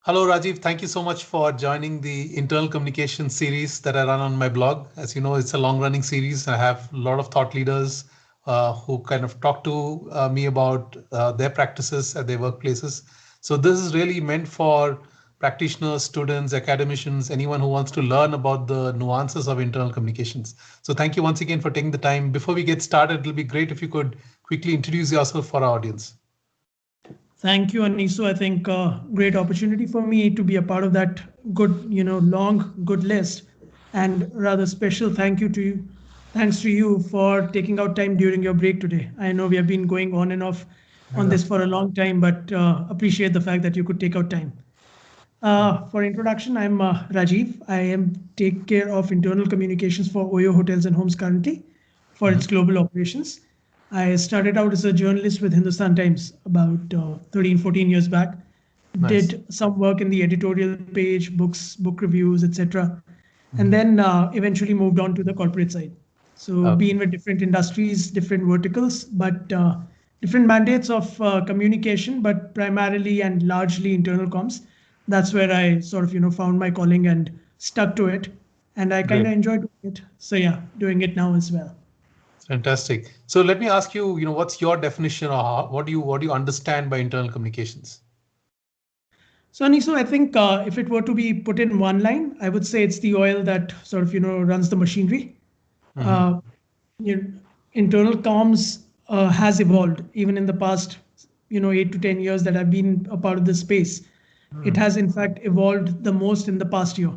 Hello, Rajiv. Thank you so much for joining the internal communication series that I run on my blog. As you know, it's a long running series. I have a lot of thought leaders who kind of talk to me about their practices at their workplaces. So this is really meant for practitioners, students, academicians, anyone who wants to learn about the nuances of internal communications. So thank you once again for taking the time. Before we get started, it'll be great if you could quickly introduce yourself for our audience. Thank you, Anisu. I think great opportunity for me to be a part of that good, long, good list. And rather special thank you to you. Thanks to you for taking out time during your break today. I know we have been going on and off on this for a long time, but appreciate the fact that you could take out time. For introduction, I'm Rajiv. I am take care of internal communications for Oyo Hotels and Homes currently for its global operations. I started out as a journalist with Hindustan Times about 13, 14 years back. Nice. Did some work in the editorial page, books, book reviews, etc. And then eventually moved on to the corporate side. So Okay. been with different industries, different verticals, but different mandates of communication, but primarily and largely internal comms. That's where I sort of found my calling and stuck to it, and I kind Great. of enjoy doing it. So yeah, doing it now as well. Fantastic. So let me ask you, what's your definition or what do you understand by internal communications? So Aniso, I think if it were to be put in one line, I would say it's the oil that sort of runs the machinery. Hmm. Uh, you know, Internal comms has evolved even in the past 8 to 10 years that I've been a part of this space. It Hmm. has in fact evolved the most in the past year,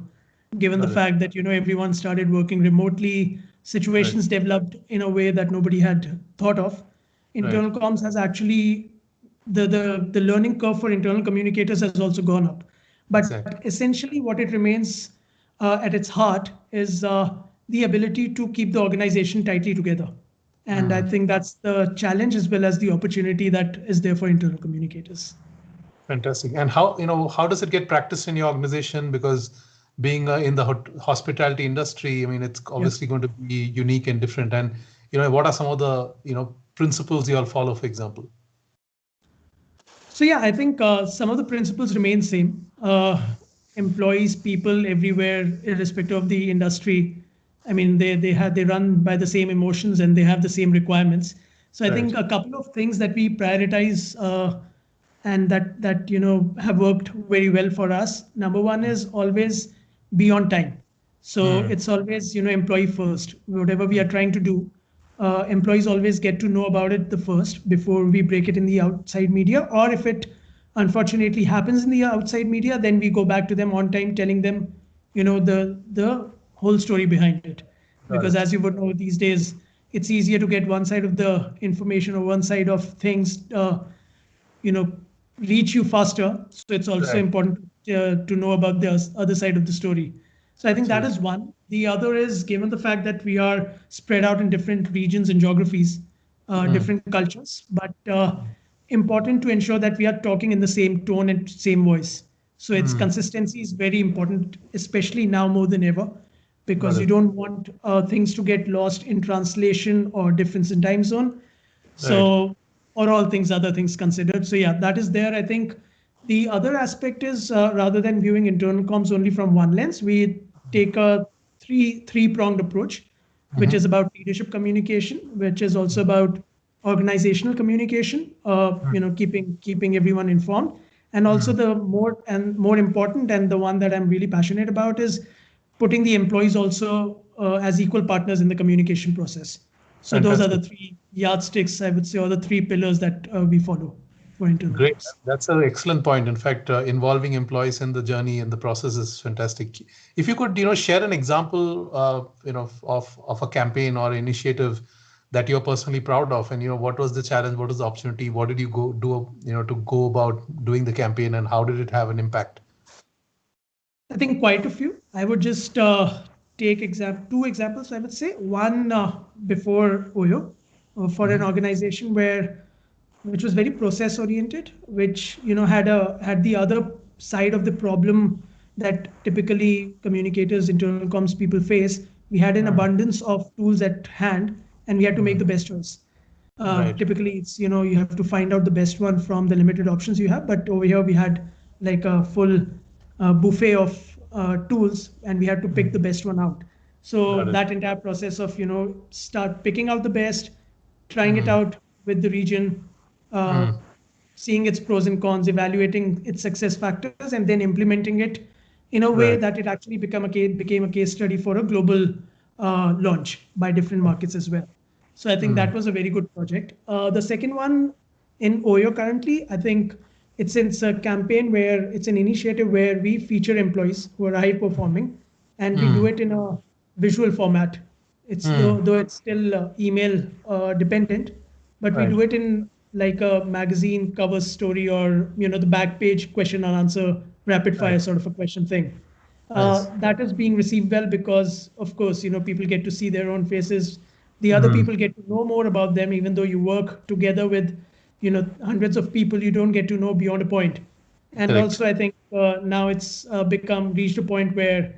given the Got it. fact that everyone started working remotely, Right. situations developed in a way that nobody had thought of. Right. Internal comms has actually the learning curve for internal communicators has also gone up. But Exactly. essentially, what it remains at its heart is the ability to keep the organization tightly together. And I Hmm. think that's the challenge as well as the opportunity that is there for internal communicators. Fantastic. And how does it get practiced in your organization? Because being in the hospitality industry, I mean, it's Yeah. obviously going to be unique and different. And what are some of the principles you all follow, for example? So yeah, I think some of the principles remain same. Employees, people everywhere, irrespective of the industry, I mean, they run by the same emotions and they have the same requirements. So I Right. think a couple of things that we prioritize and that have worked very well for us. Number one is always be on time. So Hmm. it's always employee first. Whatever we are trying to do, employees always get to know about it the first before we break it in the outside media. Or if it unfortunately happens in the outside media, then we go back to them on time, telling them, the whole story behind it. Got Because it. as you would know, these days it's easier to get one side of the information or one side of things, you know, reach you faster. So it's also Right. important to know about the other side of the story. So I think that Absolutely. is one. The other is given the fact that we are spread out in different regions and geographies, Hmm. different cultures, but important to ensure that we are talking in the same tone and same voice. So its Hmm. consistency is very important, especially now more than ever, Got because you it. don't want things to get lost in translation or difference in time zone. Right. So, or all things, other things considered. So yeah, that is there. I think the other aspect is rather than viewing internal comms only from one lens, we take a three pronged approach, which is Hmm. about leadership communication, which is also about organizational communication, keeping everyone informed, and also Hmm. the more important and the one that I'm really passionate about is putting the employees also as equal partners in the communication process. So those are the Fantastic. three yardsticks, I would say, or the three pillars that we follow for internal Great. comms. That's an excellent point. In fact, involving employees in the journey and the process is fantastic. If you could, share an example, of a campaign or initiative that you're personally proud of, and what was the challenge, what was the opportunity, what did you go do, to go about doing the campaign, and how did it have an impact? I think quite a few. I would just take two examples. I would say one before Oyo for an Hmm. organization which was very process oriented, which had the other side of the problem that typically communicators, internal comms people face. We had an Hmm. abundance of tools at hand, and we had to make Hmm. the best choice. Right. Typically, it's you have to find out the best one from the limited options you have. But over here, we had like a full buffet of tools, and we had to pick the best one out. So Got it. that entire process of, start picking out the best, trying it Mm, out with the region, uh, mm, seeing its pros and cons, evaluating its success factors, and then implementing it in a way right. that it actually became a case study for a global launch by different markets as well. So I think Mm, that was a very good project. The second one in Oyo currently, I think it's a campaign where it's an initiative where we feature employees who are high performing, and we do mm, it in a visual format. It's mm, though it's still email dependent, but we right. do it in like a magazine cover story, or the back page question and answer rapid Right. fire sort of a question thing. Nice. That is being received well because, of course, people get to see their own faces. The other Mm, people get to know more about them, even though you work together with, hundreds of people. You don't get to know beyond a point. And correct. also, I think now it's become reached a point where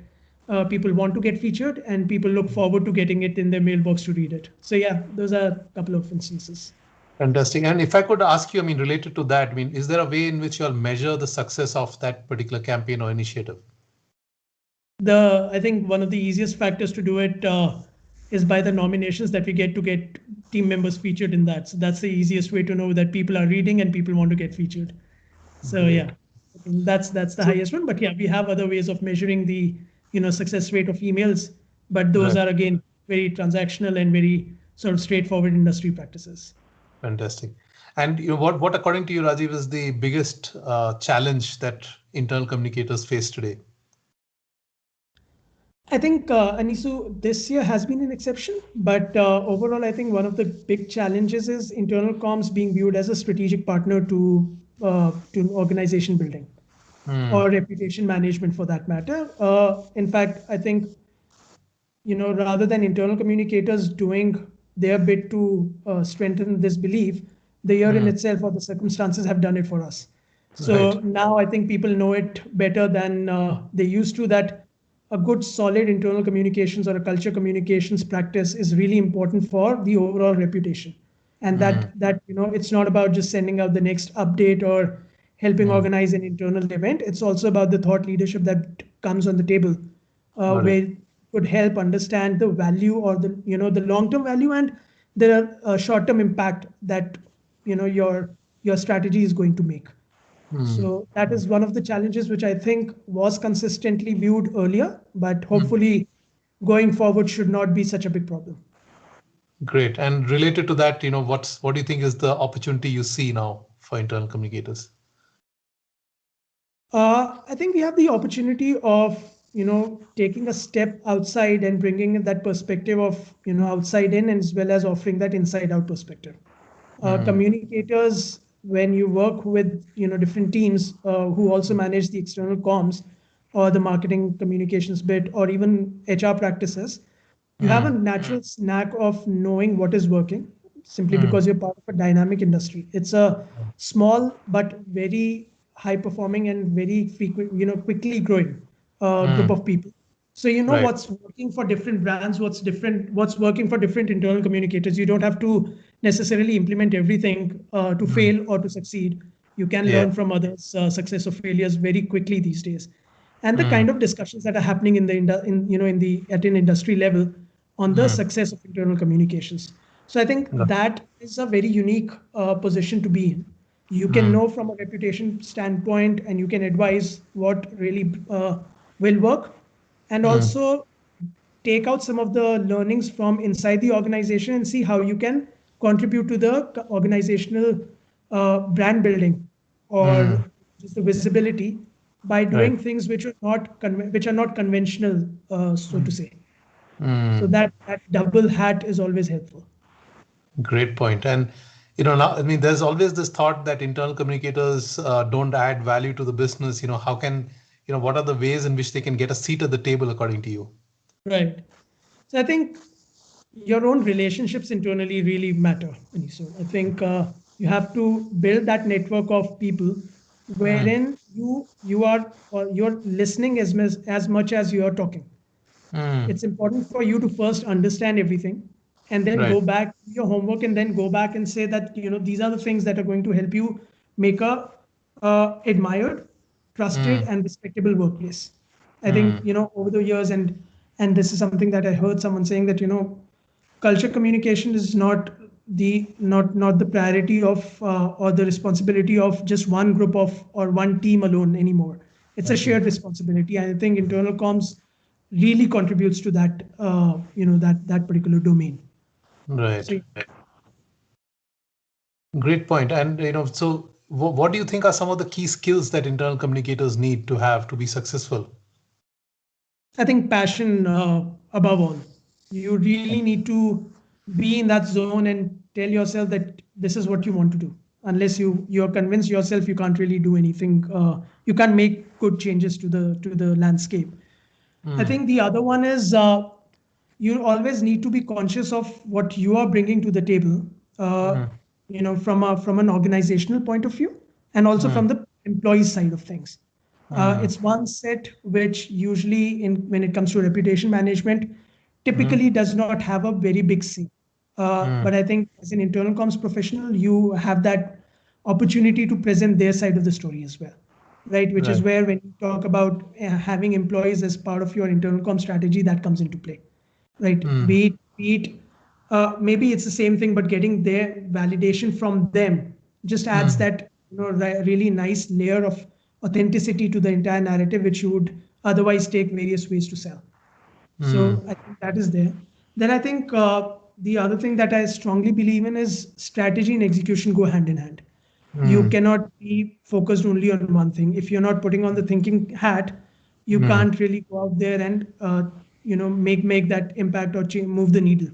people want to get featured, and people look forward to getting it in their mailbox to read it. So yeah, those are a couple of instances. Fantastic. And if I could ask you, I mean, related to that, I mean, is there a way in which you'll measure the success of that particular campaign or initiative? The I think one of the easiest factors to do it is by the nominations that we get team members featured in that. So that's the easiest way to know that people are reading and people want to get featured. So Great. yeah, I think that's the So, highest one. But yeah, we have other ways of measuring the success rate of emails, but those right. are again very transactional and very sort of straightforward industry practices. Fantastic. And what according to you, Rajiv, is the biggest challenge that internal communicators face today? I think, Anisu, this year has been an exception, but overall, I think one of the big challenges is internal comms being viewed as a strategic partner to organization building Hmm. or reputation management, for that matter. In fact, I think rather than internal communicators doing their bit to strengthen this belief, the year in Hmm. itself or the circumstances have done it for us. Right. So now I think people know it better than they used to, that a good solid internal communications or a culture communications practice is really important for the overall reputation. And Hmm. that it's not about just sending out the next update or helping Hmm. organize an internal event. It's also about the thought leadership that comes on the table, Got it. where could help understand the value, or the long term value, and the short term impact that your strategy is going to make. Hmm. So that is one of the challenges which I think was consistently viewed earlier, but Hmm. hopefully going forward should not be such a big problem. Great. And related to that, what do you think is the opportunity you see now for internal communicators? I think we have the opportunity of taking a step outside and bringing that perspective of outside in, as well as offering that inside out perspective. Hmm. Communicators, when you work with different teams who also manage the external comms or the marketing communications bit, or even HR practices, you have a Hmm. natural knack of knowing what is working, simply Hmm. because you're part of a dynamic industry. It's a small but very high performing and very frequent, quickly growing group Hmm. of people. So you know Right. what's working for different brands, what's working for different internal communicators. You don't have to necessarily implement everything to Hmm. fail or to succeed. You can Yeah. learn from others' success or failures very quickly these days. And the Hmm. kind of discussions that are happening in the in the at an industry level on the Hmm. success of internal communications. So I think Got- that is a very unique position to be in. You can Hmm. know from a reputation standpoint, and you can advise what really will work, and Hmm. also take out some of the learnings from inside the organization and see how you can contribute to the organizational brand building, Hmm. or just the visibility, by Right. doing things which are not conventional, so to say. So Hmm. that double hat is always helpful. Great point. And now, I mean, there's always this thought that internal communicators don't add value to the business. How can, what are the ways in which they can get a seat at the table, according to you? Right. So I think your own relationships internally really matter. So I think you have to build that network of people Hmm. wherein you are, or you're listening as much as you are talking. Hmm. It's important for you to first understand everything, and then Right. go back to your homework, and then go back and say that these are the things that are going to help you make a admired trusted Mm, and respectable workplace. I think, mm, over the years, and this is something that I heard someone saying, that, culture communication is not the priority of, or the responsibility of just one group of or one team alone anymore. It's a agree. shared responsibility. I think internal comms really contributes to that, that particular domain. Right. So Great point. And so what do you think are some of the key skills that internal communicators need to have to be successful? I think passion, above all. You really need to be in that zone and tell yourself that this is what you want to do. Unless you're convinced yourself, you can't really do anything. You can't make good changes to the landscape. I Mm, think the other one is, you always need to be conscious of what you are bringing to the table. Uh, mm, from an organizational point of view, and also mm, from the employee side of things. mm, It's one set which usually, when it comes to reputation management, mm, typically does not have a very big say. mm. But I think as an internal comms professional, you have that opportunity to present their side of the story as well, right? Which is Right. where, when you talk about having employees as part of your internal comms strategy, that comes into play, right? Mm, Be it maybe it's the same thing, but getting their validation from them just adds mm, that, really nice layer of authenticity to the entire narrative, which you would otherwise take various ways to sell. mm, So I think that is there. Then I think, the other thing that I strongly believe in is strategy and execution go hand in hand. You mm, cannot be focused only on one thing. If you're not putting on the thinking hat, you mm. can't really go out there and, make that impact or move the needle.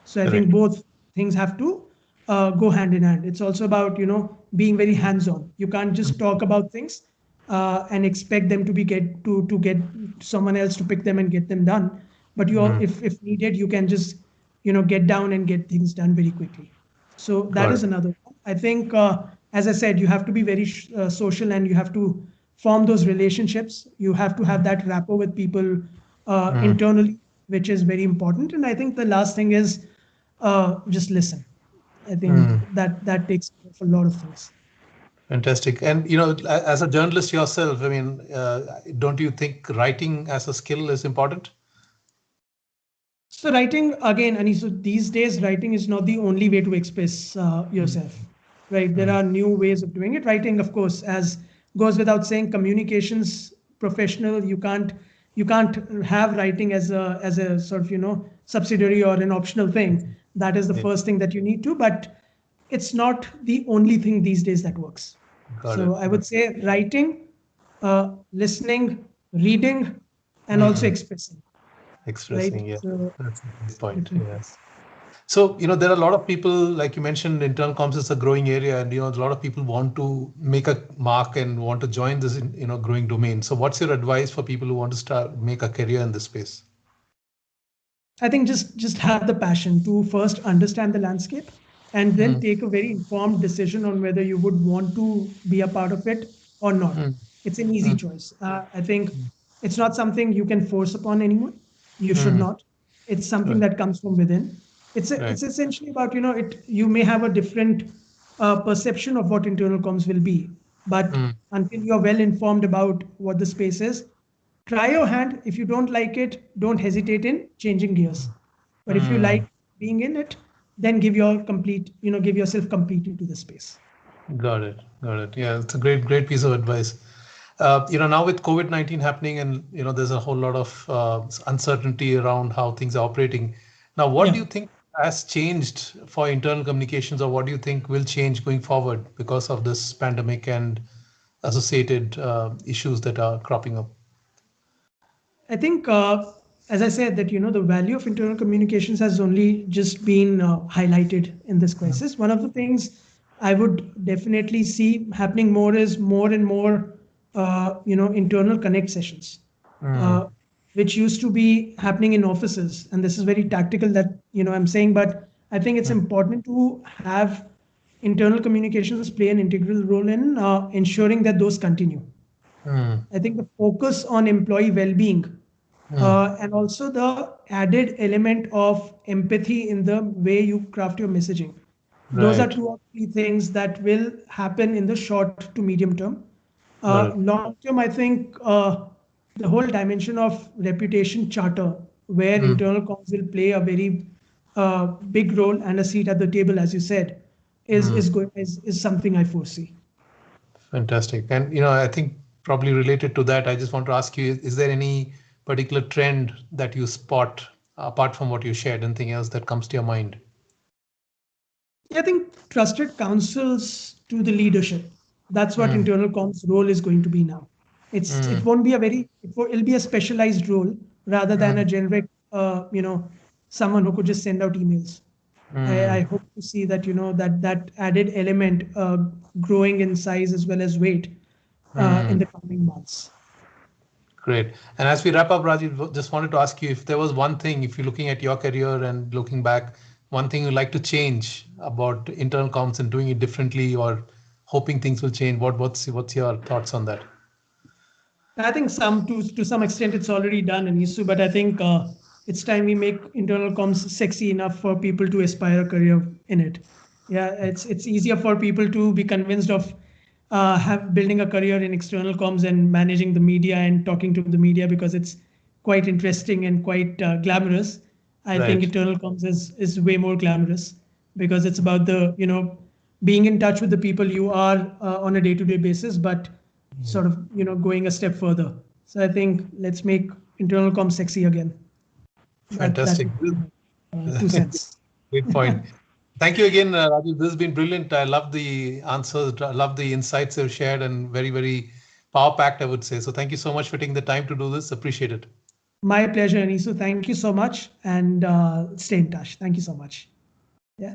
So I think Correct. both things have to, go hand in hand. It's also about, being very hands on. You can't just talk about things, and expect them to be get someone else to pick them and get them done. But Mm, if needed, you can just, get down and get things done very quickly. So that got is it. another one. I think, as I said, you have to be very social, and you have to form those relationships. You have to have that rapport with people, Mm, internally, which is very important. And I think the last thing is, just listen. I think mm. that takes care of a lot of things. Fantastic. And as a journalist yourself, I mean, don't you think writing as a skill is important? So writing again, Ani, so these days writing is not the only way to express, Mm, yourself, right? There mm, are new ways of doing it. Writing, of course, as goes without saying, communications professional, you can't have writing as a sort of, subsidiary or an optional thing. That is the yeah, first thing that you need to, but it's not the only thing these days that works. got it. So I would say writing, listening, reading, and also Mm, expressing, right? expressing, yeah. So That's a great point. different Yes. things. So, there are a lot of people, like you mentioned, internal comms is a growing area, and a lot of people want to make a mark and want to join this, growing domain. So, what's your advice for people who want to make a career in this space? I think just have the passion to first understand the landscape, and then Mm, take a very informed decision on whether you would want to be a part of it or not. mm, It's an easy mm, choice. I think it's not something you can force upon anyone. You should mm. not. It's something Right, that comes from within. right. It's essentially about, it. You may have a different, perception of what internal comms will be, but Mm, until you're well informed about what the space is, try your hand. If you don't like it, don't hesitate in changing gears. But if you mm. like being in it, then give yourself complete into the space. Got it. Got it. Yeah, it's a great piece of advice. Now with COVID-19 happening, and there's a whole lot of uncertainty around how things are operating. Now, what do Yeah. you think has changed for internal communications, or what do you think will change going forward because of this pandemic and associated issues that are cropping up? I think, as I said, that, the value of internal communications has only just been, highlighted in this Mm, crisis. One of the things I would definitely see happening more is more and more, internal connect sessions, mm, uh, which used to be happening in offices. And this is very tactical that, I'm saying, but I think it's mm, important to have internal communications play an integral role in, ensuring that those continue. mm, I think the focus on employee well-being, mm. and also the added element of empathy in the way you craft your messaging. Those are Right. two or three things that will happen in the short to medium term. Got it. Long term, I think the whole dimension of reputation charter, where Mm, internal comms will play a very big role and a seat at the table, as you said, mm. is something I foresee. Fantastic. And I think probably related to that, I just want to ask you, is there any particular trend that you spot apart from what you shared? Anything else that comes to your mind? Yeah, I think trusted counsels to the leadership. That's what Mm, internal comms role is going to be now. It mm, won't be a very it'll be a specialized role rather than a mm, generic someone who could just send out emails. I mm, hope to see that that added element growing in size as well as weight in mm. the coming months. Great. And as we wrap up, Rajiv, just wanted to ask you if there was one thing, if you're looking at your career and looking back, one thing you'd like to change about internal comms and doing it differently or hoping things will change, what's your thoughts on that? I think some to some extent it's already done in ISU, but I think it's time we make internal comms sexy enough for people to aspire a career in it. Yeah, it's easier for people to be convinced of have building a career in external comms and managing the media and talking to the media because it's quite interesting and quite glamorous. I think Right. internal comms is way more glamorous because it's about the being in touch with the people you are on a day-to-day basis, but Mm. sort of going a step further. So I think let's make internal comms sexy again. That Fantastic. would be my 2 cents. Great point. Thank you again, Rajiv. This has been brilliant. I love the answers, I love the insights you've shared, and very, very power packed, I would say. So thank you so much for taking the time to do this. Appreciate it. My pleasure, Anisu. Thank you so much, and stay in touch. Thank you so much. Yeah.